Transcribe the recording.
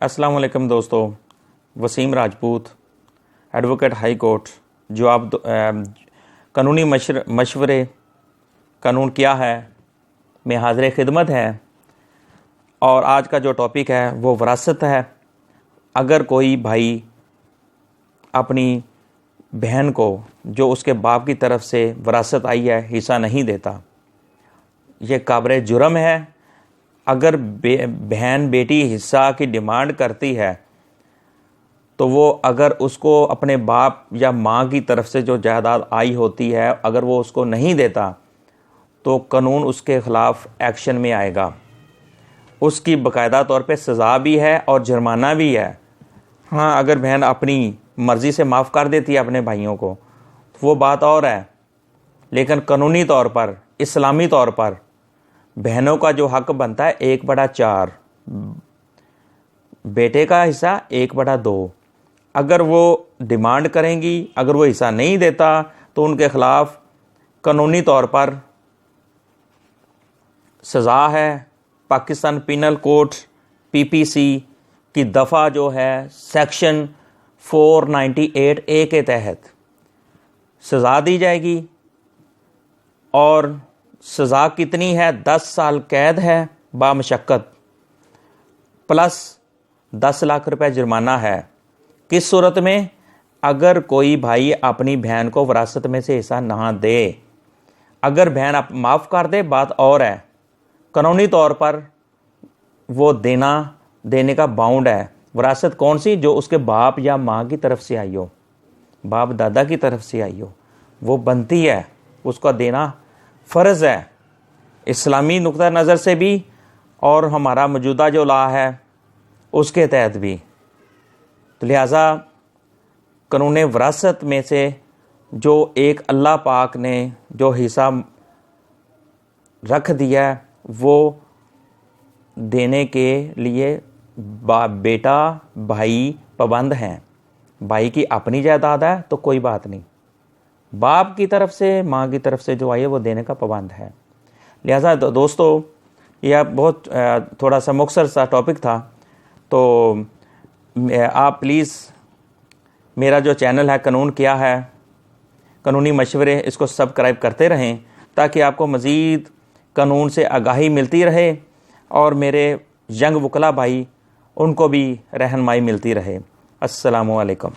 अस्सलाम वालेकुम दोस्तों। Wasim Rajput, advocate high court, जो आप कानूनी मशवरे कानून क्या है में हाज़िर खिदमत है। और आज का जो टॉपिक है वो विरासत है। अगर कोई भाई अपनी बहन को जो उसके बाप की तरफ से विरासत आई है हिस्सा नहीं देता, ये काबिल जुर्म है। अगर बहन बेटी हिस्सा की डिमांड करती है तो वो अगर उसको अपने बाप या माँ की तरफ से जो जायदाद आई होती है अगर वो उसको नहीं देता तो कानून उसके ख़िलाफ़ एक्शन में आएगा। उसकी बाकायदा तौर पे सज़ा भी है और जुर्माना भी है। हाँ, अगर बहन अपनी मर्ज़ी से माफ़ कर देती है अपने भाइयों को तो वो बात और है, लेकिन कानूनी तौर पर, इस्लामी तौर पर बहनों का जो हक बनता है 1/4, बेटे का हिस्सा 1/2। अगर वो डिमांड करेंगी, अगर वो हिस्सा नहीं देता तो उनके ख़िलाफ़ कानूनी तौर पर सज़ा है। पाकिस्तान पिनल कोड PPC की दफ़ा जो है सेक्शन 498A के तहत सज़ा दी जाएगी। और सज़ा कितनी है? 10 साल कैद है बामशक्कत, प्लस 10 लाख रुपए जुर्माना है। किस सूरत में? अगर कोई भाई अपनी बहन को विरासत में से हिस्सा ना दे। अगर बहन आप माफ़ कर दे बात और है, कानूनी तौर पर वो देने का बाउंड है। विरासत कौन सी? जो उसके बाप या माँ की तरफ से आई हो, बाप दादा की तरफ से आई हो, वो बनती है, उसका देना फ़र्ज़ है इस्लामी नुक्ता नज़र से भी और हमारा मौजूदा जो लॉ है उसके तहत भी। तो लिहाजा कानून विरासत में से जो एक अल्लाह पाक ने जो हिस्सा रख दिया है वो देने के लिए बेटा भाई पाबंद हैं। भाई की अपनी जायदाद है तो कोई बात नहीं, बाप की तरफ से माँ की तरफ से जो आई है वो देने का पाबंद है। लिहाजा दोस्तों, यह बहुत थोड़ा सा मुख्तसर सा टॉपिक था। तो आप प्लीज़ मेरा जो चैनल है कानून क्या है, कानूनी मशवरे, इसको सब्सक्राइब करते रहें ताकि आपको मज़ीद कानून से आगाही मिलती रहे और मेरे यंग वकला भाई उनको भी रहनुमाई मिलती रहे। अस्सलामु अलैकुम।